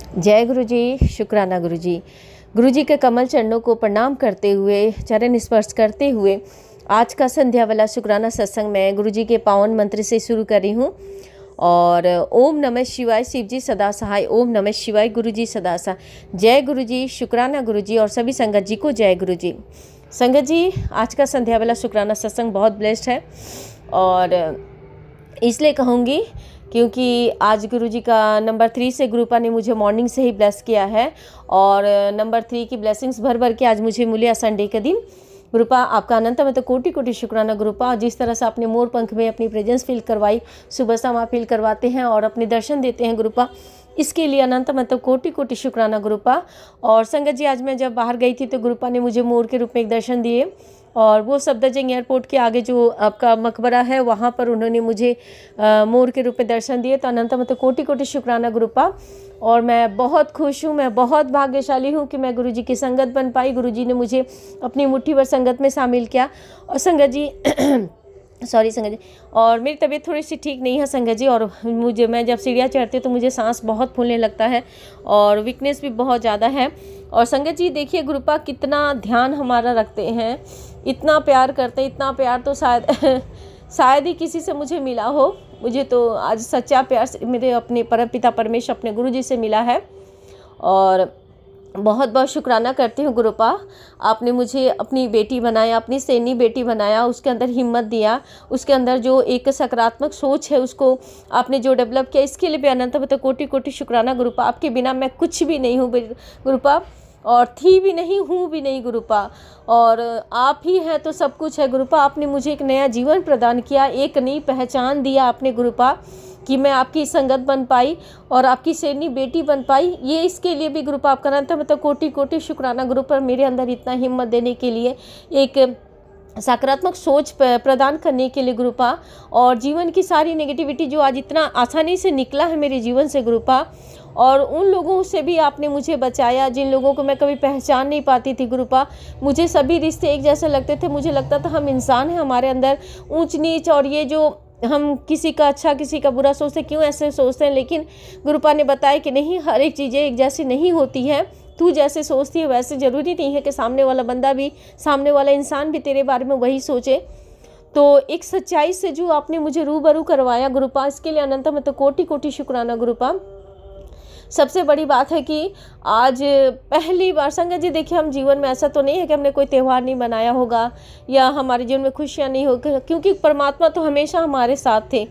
जय गुरु जी, शुक्राना गुरु जी। गुरु जी के कमल चरणों को प्रणाम करते हुए, चरण स्पर्श करते हुए आज का संध्या वाला शुक्राना सत्संग मैं गुरु जी के पावन मंत्र से शुरू कर रही हूँ। और ओम नमः शिवाय, शिव जी सदा सहाय। ओम नमः शिवाय, गुरु जी सदा सहाय। जय गुरु जी, शुक्राना गुरु जी और सभी संगत जी को जय गुरु जी। संगत जी, आज का संध्या वाला शुक्राना सत्संग बहुत ब्लेस्ड है और इसलिए कहूँगी क्योंकि आज गुरुजी का नंबर 3 से गुरुपा ने मुझे मॉर्निंग से ही ब्लेस किया है और नंबर 3 की ब्लेसिंग्स भर भर के आज मुझे मिले संडे के दिन। गुरुपा आपका अनंत में तो कोटि कोटि शुक्राना गुरुपा। जिस तरह से आपने मोर पंख में अपनी प्रेजेंस फील करवाई, सुबह शाम आप फील करवाते हैं और अपने दर्शन देते हैं गुरुपा, इसके लिए अनंत मतलब कोटि कोटि शुक्राना गुरुपा। और संगत जी, आज मैं जब बाहर गई थी तो गुरुपा ने मुझे मोर के रूप में एक दर्शन दिए और वो सफदरजंग एयरपोर्ट के आगे जो आपका मकबरा है वहाँ पर उन्होंने मुझे मोर के रूप में दर्शन दिए। तो अनंत मतलब कोटि कोटि शुक्राना गुरुपा। और मैं बहुत खुश हूँ, मैं बहुत भाग्यशाली हूँ कि मैं गुरुजी की संगत बन पाई। गुरुजी ने मुझे अपनी मुट्ठी भर संगत में शामिल किया। और संगत जी सॉरी संगत जी, और मेरी तबीयत थोड़ी सी ठीक नहीं है संगत जी। और मैं जब सीढ़ियाँ चढ़ती तो मुझे सांस बहुत फूलने लगता है और वीकनेस भी बहुत ज़्यादा है। और संगत जी देखिए, गुरुपा कितना ध्यान हमारा रखते हैं, इतना प्यार करते हैं, इतना प्यार तो शायद ही किसी से मुझे मिला हो। मुझे तो आज सच्चा प्यार मेरे अपने परमपिता परमेश्वर अपने गुरु जी से मिला है और बहुत बहुत शुक्राना करती हूँ गुरुपा। आपने मुझे अपनी बेटी बनाया, अपनी सैनी बेटी बनाया, उसके अंदर हिम्मत दिया, उसके अंदर जो एक सकारात्मक सोच है उसको आपने जो डेवलप किया, इसके लिए भी अनंत मतलब कोटि कोटि शुक्राना गुरुपा। आपके बिना मैं कुछ भी नहीं हूँ गुरुपा, और थी भी नहीं, हूँ भी नहीं गुरुपा, और आप ही हैं तो सब कुछ है गुरुपा। आपने मुझे एक नया जीवन प्रदान किया, एक नई पहचान दिया आपने गुरुपा कि मैं आपकी संगत बन पाई और आपकी सैनी बेटी बन पाई। ये इसके लिए भी गुरुपा आपका नाम था मतलब कोटि कोटि शुक्राना गुरुपा, मेरे अंदर इतना हिम्मत देने के लिए, एक सकारात्मक सोच प्रदान करने के लिए गुरुपा। और जीवन की सारी नेगेटिविटी जो आज इतना आसानी से निकला है मेरे जीवन से गुरुपा, और उन लोगों से भी आपने मुझे बचाया जिन लोगों को मैं कभी पहचान नहीं पाती थी गुरुपा। मुझे सभी रिश्ते एक जैसे लगते थे, मुझे लगता था हम इंसान हैं, हमारे अंदर ऊंच नीच और ये जो हम किसी का अच्छा किसी का बुरा सोचते, क्यों ऐसे सोचते हैं। लेकिन गुरुपा ने बताया कि नहीं, हर एक चीज़ें एक जैसी नहीं होती हैं। तू जैसे सोचती है वैसे ज़रूरी नहीं है कि सामने वाला बंदा भी, सामने वाला इंसान भी तेरे बारे में वही सोचे। तो एक सच्चाई से जो आपने मुझे रूबरू करवाया गुरुपा, इसके लिए अनंत मतलब कोटि कोटि शुक्राना गुरुपा। सबसे बड़ी बात है कि आज पहली बार संगत जी देखिए, हम जीवन में ऐसा तो नहीं है कि हमने कोई त्यौहार नहीं मनाया होगा या हमारे जीवन में खुशियाँ नहीं होगी, क्योंकि परमात्मा तो हमेशा हमारे साथ थे।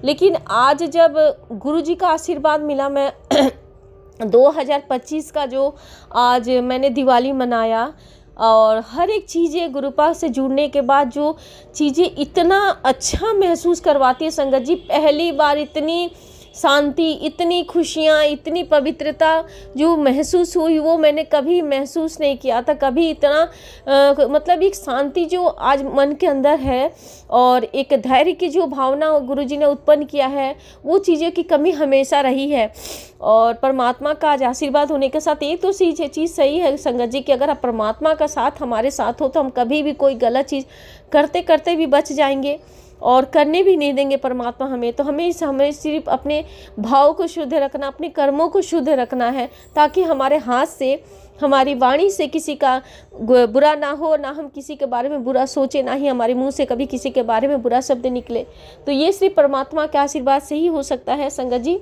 लेकिन आज जब गुरु जी का आशीर्वाद मिला, मैं 2025 का जो आज मैंने दिवाली मनाया और हर एक चीज़ें गुरुपा से जुड़ने के बाद जो चीज़ें इतना अच्छा महसूस करवाती है संगत जी, पहली बार इतनी शांति, इतनी खुशियाँ, इतनी पवित्रता जो महसूस हुई वो मैंने कभी महसूस नहीं किया था। कभी इतना मतलब एक शांति जो आज मन के अंदर है और एक धैर्य की जो भावना गुरुजी ने उत्पन्न किया है, वो चीज़ों की कमी हमेशा रही है। और परमात्मा का आज आशीर्वाद होने के साथ एक तो चीज़ सही है संगत जी कि अगर आप परमात्मा का साथ हमारे साथ हो तो हम कभी भी कोई गलत चीज़ करते करते भी बच जाएंगे और करने भी नहीं देंगे परमात्मा हमें। तो हमें सिर्फ अपने भाव को शुद्ध रखना, अपने कर्मों को शुद्ध रखना है, ताकि हमारे हाथ से, हमारी वाणी से किसी का बुरा ना हो, ना हम किसी के बारे में बुरा सोचे, ना ही हमारे मुंह से कभी किसी के बारे में बुरा शब्द निकले। तो ये सिर्फ परमात्मा के आशीर्वाद से ही हो सकता है संगत जी।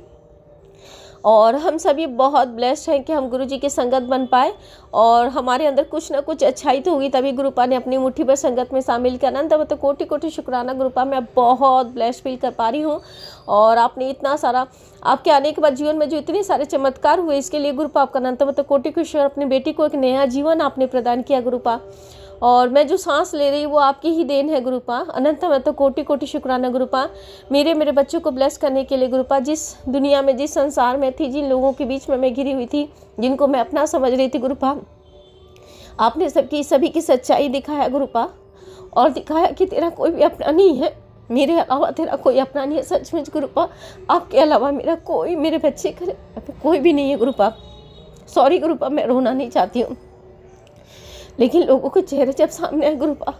और हम सभी बहुत ब्लेस्ड हैं कि हम गुरु जी की संगत बन पाए और हमारे अंदर कुछ ना कुछ अच्छाई तो हुई, तभी गुरुपा ने अपनी मुट्ठी भर संगत में शामिल किया। अनंत मतलब कोटि कोटि शुक्राना गुरुपा। मैं बहुत ब्लेस्ड फील कर पा रही हूँ और आपने इतना सारा, आपके आने के बाद जीवन में जो इतने सारे चमत्कार हुए, इसके लिए गुरुपा आपका अनंत मतलब कोटि कोटि। अपनी बेटी को एक नया जीवन आपने प्रदान किया गुरुपा, और मैं जो सांस ले रही वो आपकी ही देन है गुरुपा। अनंत मतलब कोटि कोटि शुक्राना गुरुपा, मेरे बच्चों को ब्लेस करने के लिए गुरुपा। जिस दुनिया में, जिस संसार में थी, जिन लोगों के बीच में मैं घिरी हुई थी, जिनको मैं अपना समझ रही थी गुरुपा, आपने सभी की सच्चाई दिखाया गुरुपा, और दिखाया कि तेरा कोई भी अपना नहीं है, मेरे अलावा तेरा कोई अपना नहीं है। सचमुच गुरुपा, आपके अलावा मेरा कोई, मेरे बच्चे का कोई भी नहीं है गुरुपा। सॉरी गुरुपा, मैं रोना नहीं चाहती हूँ, लेकिन लोगों के चेहरे जब सामने आए गुरुपा,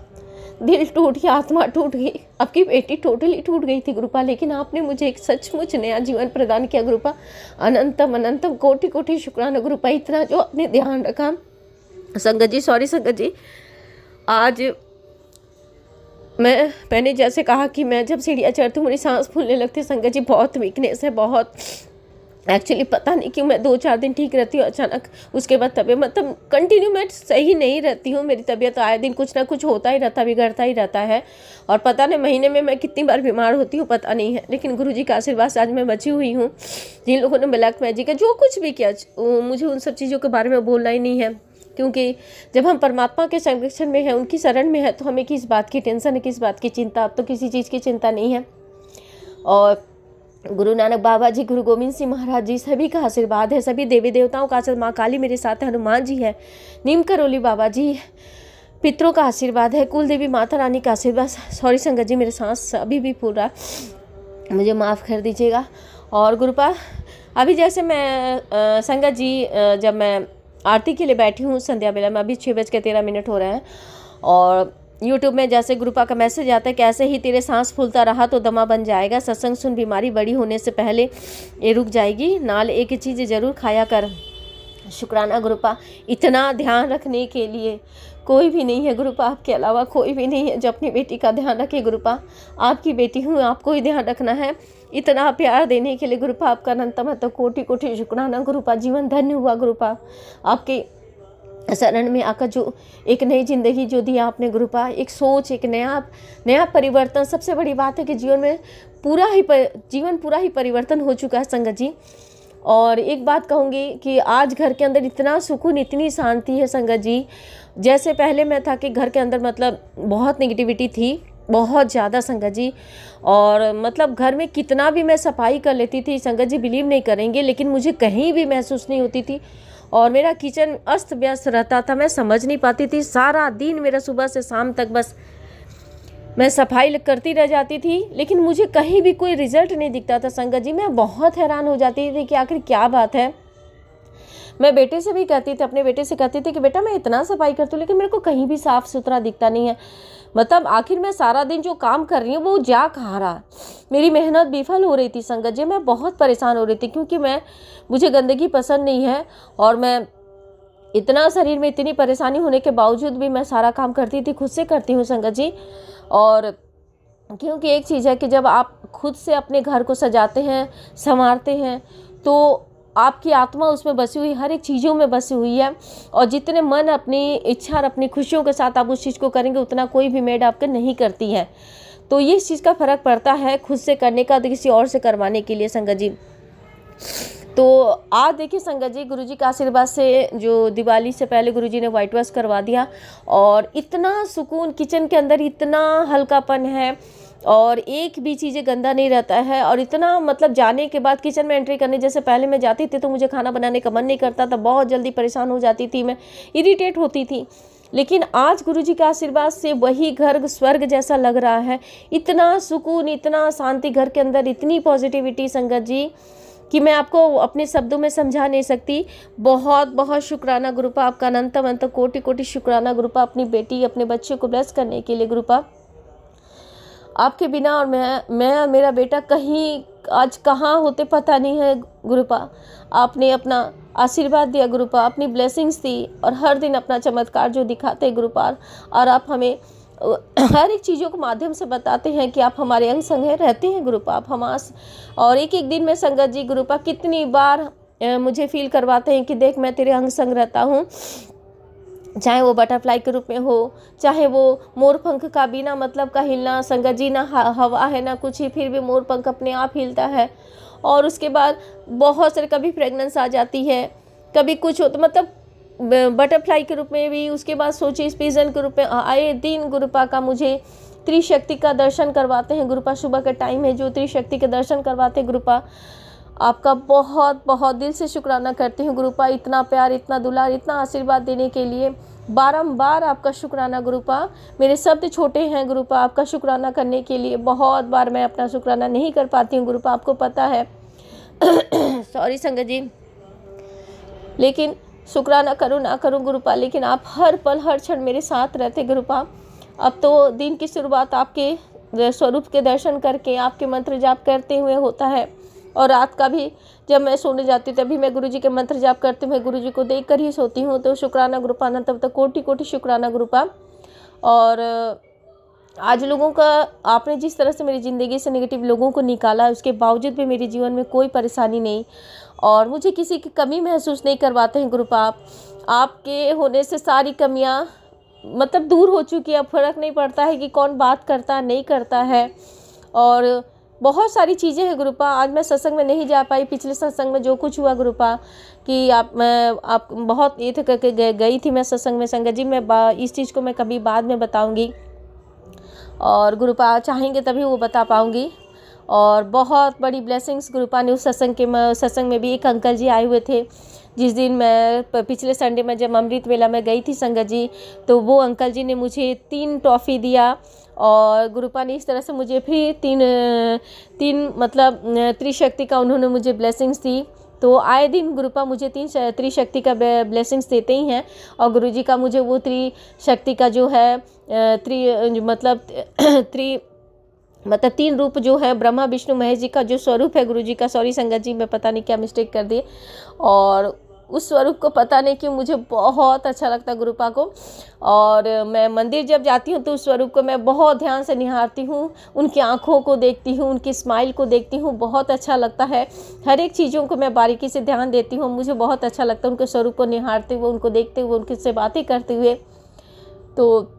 दिल टूट गया, आत्मा टूट गई, आपकी बेटी टोटली टूट गई थी गुरुपा, लेकिन आपने मुझे एक सचमुच नया जीवन प्रदान किया गुरुपा। अनंतम अनंतम कोटि कोटि शुक्राना गुरुपा, इतना जो आपने ध्यान रखा। संगत जी, सॉरी संगत जी, आज मैंने जैसे कहा कि मैं जब सीढ़ियाँ चढ़ती हूँ मेरी सांस फूलने लगती। संगत जी बहुत वीकनेस है, बहुत एक्चुअली पता नहीं क्यों मैं 2-4 दिन ठीक रहती हूँ, अचानक उसके बाद तबीयत मतलब कंटिन्यू मैं सही नहीं रहती हूँ। मेरी तबीयत आए दिन कुछ ना कुछ होता ही रहता, बिगड़ता ही रहता है, और पता नहीं महीने में मैं कितनी बार बीमार होती हूँ पता नहीं है। लेकिन गुरुजी का आशीर्वाद से आज मैं बची हुई हूँ। जिन लोगों ने ब्लैक मैजिक का जो कुछ भी किया, मुझे उन सब चीज़ों के बारे में बोलना ही नहीं है, क्योंकि जब हम परमात्मा के संरक्षण में हैं, उनकी शरण में है, तो हमें किस बात की टेंशन है, किस बात की चिंता। अब तो किसी चीज़ की चिंता नहीं है। और गुरु नानक बाबा जी, गुरु गोविंद सिंह महाराज जी, सभी का आशीर्वाद है, सभी देवी देवताओं का आशीर्वाद, माँ काली मेरे साथ है, हनुमान जी है, नीम करोली बाबा जी, पितरों का आशीर्वाद है, कुल देवी माता रानी का आशीर्वाद। सॉरी संगत जी, मेरे सांस अभी भी फूल रहा, मुझे माफ़ कर दीजिएगा। और गुरुपा अभी जैसे मैं संगत जी, जब मैं आरती के लिए बैठी हूँ संध्या बेला में, अभी 6:13 हो रहे हैं, और यूट्यूब में जैसे गुरुपा का मैसेज आता है, कैसे ही तेरे सांस फूलता रहा तो दमा बन जाएगा, सत्संग सुन, बीमारी बड़ी होने से पहले ये रुक जाएगी, नाल एक चीज़ ज़रूर खाया कर। शुक्राना गुरुपा, इतना ध्यान रखने के लिए कोई भी नहीं है गुरुपा, आपके अलावा कोई भी नहीं है जो अपनी बेटी का ध्यान रखे गुरुपा। आपकी बेटी हूँ, आपको ही ध्यान रखना है। इतना प्यार देने के लिए गुरुपा आपका अनंतम तो कोटि कोटि शुक्राना गुरुपा। जीवन धन्य हुआ गुरुपा, आपके शरण में आकर जो एक नई जिंदगी जो दी आपने गुरुपा, एक सोच, एक नया परिवर्तन। सबसे बड़ी बात है कि जीवन में जीवन पूरा ही परिवर्तन हो चुका है संगत जी। और एक बात कहूँगी कि आज घर के अंदर इतना सुकून, इतनी शांति है संगत जी। जैसे पहले मैं था कि घर के अंदर मतलब बहुत नेगेटिविटी थी, बहुत ज़्यादा संगत जी, और मतलब घर में कितना भी मैं सफाई कर लेती थी संगत जी, बिलीव नहीं करेंगे, लेकिन मुझे कहीं भी महसूस नहीं होती थी, और मेरा किचन अस्त व्यस्त रहता था, मैं समझ नहीं पाती थी। सारा दिन मेरा सुबह से शाम तक बस मैं सफाई करती रह जाती थी, लेकिन मुझे कहीं भी कोई रिजल्ट नहीं दिखता था संगत जी। मैं बहुत हैरान हो जाती थी कि आखिर क्या बात है। मैं बेटे से भी कहती थी, अपने बेटे से कहती थी कि बेटा मैं इतना सफाई करती हूँ लेकिन मेरे को कहीं भी साफ सुथरा दिखता नहीं है, मतलब आखिर मैं सारा दिन जो काम कर रही हूँ वो जा कहाँ रहा। मेरी मेहनत विफल हो रही थी संगत जी, मैं बहुत परेशान हो रही थी, क्योंकि मुझे गंदगी पसंद नहीं है, और मैं इतना शरीर में इतनी परेशानी होने के बावजूद भी मैं सारा काम करती थी, खुद से करती हूँ संगत जी। और क्योंकि एक चीज़ है कि जब आप खुद से अपने घर को सजाते हैं, संवारते हैं, तो आपकी आत्मा उसमें बसी हुई, हर एक चीज़ों में बसी हुई है, और जितने मन अपनी इच्छा और अपनी खुशियों के साथ आप उस चीज़ को करेंगे, उतना कोई भी मेड आपके नहीं करती है। तो ये इस चीज़ का फ़र्क पड़ता है खुद से करने का, तो किसी और से करवाने के लिए संगत जी। तो आज देखिए संगत जी, गुरुजी का आशीर्वाद से जो दिवाली से पहले गुरुजी ने वाइट वॉश करवा दिया, और इतना सुकून किचन के अंदर, इतना हल्कापन है, और एक भी चीज़ें गंदा नहीं रहता है। और इतना मतलब जाने के बाद किचन में एंट्री करने, जैसे पहले मैं जाती थी तो मुझे खाना बनाने का मन नहीं करता था, बहुत जल्दी परेशान हो जाती थी, मैं इरिटेट होती थी, लेकिन आज गुरुजी के आशीर्वाद से वही घर स्वर्ग जैसा लग रहा है। इतना सुकून, इतना शांति घर के अंदर, इतनी पॉजिटिविटी संगत जी कि मैं आपको अपने शब्दों में समझा नहीं सकती। बहुत बहुत शुक्राना गुरुपा आपका, अनंतम अनंत कोटि कोटि शुक्राना गुरुपा, अपनी बेटी अपने बच्चे को ब्लेस करने के लिए गुरुपा। आपके बिना और मैं और मेरा बेटा कहीं आज कहाँ होते पता नहीं है गुरुपा। आपने अपना आशीर्वाद दिया गुरुपा, अपनी ब्लेसिंग्स दी, और हर दिन अपना चमत्कार जो दिखाते हैं गुरुपा, और आप हमें हर एक चीज़ों को माध्यम से बताते हैं कि आप हमारे अंग संग रहते हैं गुरुपा, आप हमारे। और एक एक दिन में संगत जी गुरुपा कितनी बार मुझे फील करवाते हैं कि देख मैं तेरे अंग संग रहता हूँ, चाहे वो बटरफ्लाई के रूप में हो, चाहे वो मोर पंख का बिना मतलब का हिलना संगत जी, ना हवा है ना कुछ ही, फिर भी मोर पंख अपने आप हिलता है। और उसके बाद बहुत सारे, कभी प्रेगनेंस आ जाती है, कभी कुछ हो, तो मतलब बटरफ्लाई के रूप में भी, उसके बाद सोचिए पिजन के रूप में आए दिन गुरुपा का मुझे त्रिशक्ति का दर्शन करवाते हैं गुरुपा। सुबह का टाइम है जो त्रिशक्ति के दर्शन करवाते हैं गुरुपा। आपका बहुत बहुत दिल से शुक्राना करती हूँ गुरुपा, इतना प्यार, इतना दुलार, इतना आशीर्वाद देने के लिए बारंबार आपका शुक्राना गुरुपा। मेरे शब्द छोटे हैं गुरुपा आपका शुक्राना करने के लिए, बहुत बार मैं अपना शुक्राना नहीं कर पाती हूँ गुरुपा, आपको पता है। सॉरी संगत जी, लेकिन शुक्राना करूँ ना करूँ गुरुपा, लेकिन आप हर पल हर क्षण मेरे साथ रहते गुरुपा। अब तो दिन की शुरुआत आपके स्वरूप के दर्शन करके, आपके मंत्र जाप करते हुए होता है। और रात का भी जब मैं सोने जाती हूँ तभी मैं गुरुजी के मंत्र जाप करते हुए गुरुजी को देख कर ही सोती हूँ। तो शुक्राना गुरुपा अनंत, तब तक कोटि कोटि शुक्राना गुरुपा। और आज लोगों का, आपने जिस तरह से मेरी ज़िंदगी से नेगेटिव लोगों को निकाला, उसके बावजूद भी मेरे जीवन में कोई परेशानी नहीं और मुझे किसी की कमी महसूस नहीं करवाते हैं गुरुपा। आपके होने से सारी कमियां मतलब दूर हो चुकी है। अब फ़र्क नहीं पड़ता है कि कौन बात करता नहीं करता है, और बहुत सारी चीज़ें हैं गुरुपा। आज मैं सत्संग में नहीं जा पाई, पिछले सत्संग में जो कुछ हुआ गुरुपा कि आप बहुत ये थे करके गई थी मैं सत्संग में। संगत जी, मैं इस चीज़ को मैं कभी बाद में बताऊंगी और गुरुपा चाहेंगे तभी वो बता पाऊंगी। और बहुत बड़ी ब्लेसिंग्स गुरुपा ने उस सत्संग में भी एक अंकल जी आए हुए थे। जिस दिन मैं पिछले संडे में जब अमृत वेला में गई थी संगत जी, तो वो अंकल जी ने मुझे 3 टॉफ़ी दिया और गुरुपा ने इस तरह से मुझे फिर तीन मतलब त्रिशक्ति का उन्होंने मुझे ब्लेसिंग्स दी। तो आए दिन गुरुपा मुझे 3 त्रिशक्ति का ब्लेसिंग्स देते ही हैं। और गुरुजी का मुझे वो त्रिशक्ति का जो है मतलब 3 रूप जो है, ब्रह्मा विष्णु महेश जी का जो स्वरूप है गुरुजी का, सॉरी संगत जी मैं पता नहीं क्या मिस्टेक कर दी, और उस स्वरूप को पता नहीं क्यों मुझे बहुत अच्छा लगता है गुरुपा को। और मैं मंदिर जब जाती हूँ तो उस स्वरूप को मैं बहुत ध्यान से निहारती हूँ, उनकी आँखों को देखती हूँ, उनकी स्माइल को देखती हूँ, बहुत अच्छा लगता है। हर एक चीज़ों को मैं बारीकी से ध्यान देती हूँ, मुझे बहुत अच्छा लगता है उनके स्वरूप को निहारते हुए, उनको देखते हुए, उनके से बातें करते हुए। तो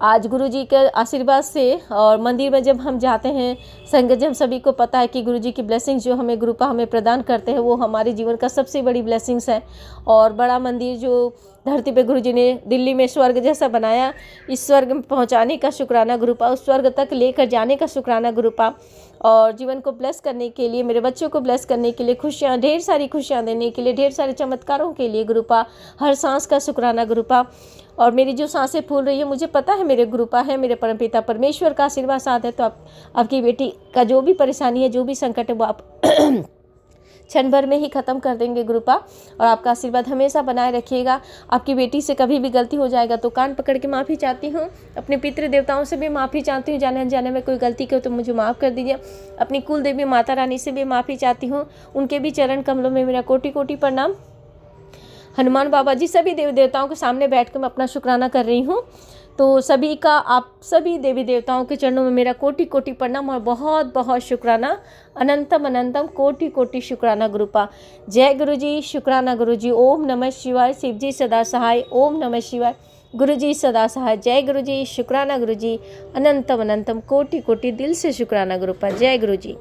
आज गुरुजी के आशीर्वाद से और मंदिर में जब हम जाते हैं संगत जी, हम सभी को पता है कि गुरुजी की ब्लेसिंग्स जो हमें गुरुपा हमें प्रदान करते हैं वो हमारे जीवन का सबसे बड़ी ब्लेसिंग्स है। और बड़ा मंदिर जो धरती पे गुरुजी ने दिल्ली में स्वर्ग जैसा बनाया, इस स्वर्ग में पहुंचाने का शुक्राना गुरुपा, उस स्वर्ग तक लेकर जाने का शुक्राना गुरुपा। और जीवन को ब्लेस करने के लिए, मेरे बच्चों को ब्लेस करने के लिए, खुशियाँ, ढेर सारी खुशियाँ देने के लिए, ढेर सारे चमत्कारों के लिए गुरुपा, हर सांस का शुक्राना गुरुपा। और मेरी जो सांसें फूल रही है, मुझे पता है मेरे गुरुपा है, मेरे परमपिता परमेश्वर का आशीर्वाद साथ है। तो आपकी बेटी का जो भी परेशानी है, जो भी संकट है, वो आप क्षण भर में ही ख़त्म कर देंगे गुरुपा। और आपका आशीर्वाद हमेशा बनाए रखिएगा। आपकी बेटी से कभी भी गलती हो जाएगा तो कान पकड़ के माफ़ी चाहती हूँ। अपने पितृ देवताओं से भी माफ़ी चाहती हूँ, जाने अनजाने में कोई गलती की हो तो मुझे माफ़ कर दीजिए। अपनी कुल देवी माता रानी से भी माफ़ी चाहती हूँ, उनके भी चरण कमलों में मेरा कोटि कोटि प्रणाम। हनुमान बाबा जी, सभी देवी देवताओं के सामने बैठकर मैं अपना शुक्राना कर रही हूँ। तो सभी का, आप सभी देवी देवताओं के चरणों में मेरा कोटि कोटि प्रणाम और बहुत बहुत शुक्राना। अनंतम अनंतम कोटि कोटि शुक्राना गुरुपा। जय गुरुजी, शुक्राना गुरुजी। ओम नमः शिवाय। शिवजी सदा सहाय। ओम नमः शिवाय। गुरुजी सदा सहाय। जय गुरुजी, शुक्राना गुरुजी। अनंतम अनंतम कोटि कोटि दिल से शुक्राना गुरुपा। जय गुरुजी।